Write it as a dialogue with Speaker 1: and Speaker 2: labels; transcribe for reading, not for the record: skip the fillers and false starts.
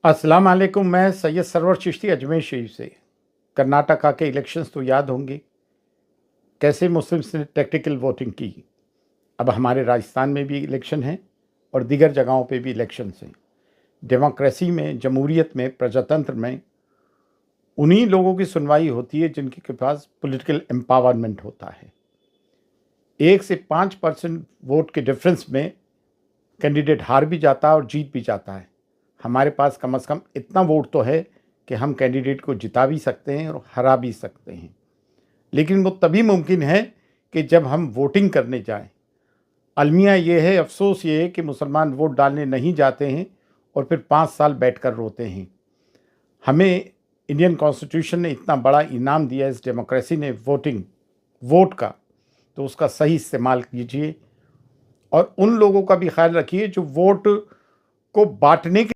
Speaker 1: अस्सलाम वालेकुम। मैं सैयद सरवर चिश्ती अजमेर शरीफ से। कर्नाटका के इलेक्शंस तो याद होंगे, कैसे मुस्लिम्स ने टैक्टिकल वोटिंग की। अब हमारे राजस्थान में भी इलेक्शन हैं और दीगर जगहों पे भी इलेक्शंस हैं। डेमोक्रेसी में, जमहूरियत में, प्रजातंत्र में उन्हीं लोगों की सुनवाई होती है जिनके पास पॉलिटिकल एम्पावरमेंट होता है। 1 से 5% वोट के डिफरेंस में कैंडिडेट हार भी जाता है और जीत भी जाता है। हमारे पास कम से कम इतना वोट तो है कि हम कैंडिडेट को जिता भी सकते हैं और हरा भी सकते हैं। लेकिन वो तभी मुमकिन है कि जब हम वोटिंग करने जाएं। अलमिया ये है, अफसोस ये है कि मुसलमान वोट डालने नहीं जाते हैं और फिर 5 साल बैठकर रोते हैं। हमें इंडियन कॉन्स्टिट्यूशन ने इतना बड़ा इनाम दिया इस डेमोक्रेसी ने वोट का, तो उसका सही इस्तेमाल कीजिए और उन लोगों का भी ख्याल रखिए जो वोट को बांटने के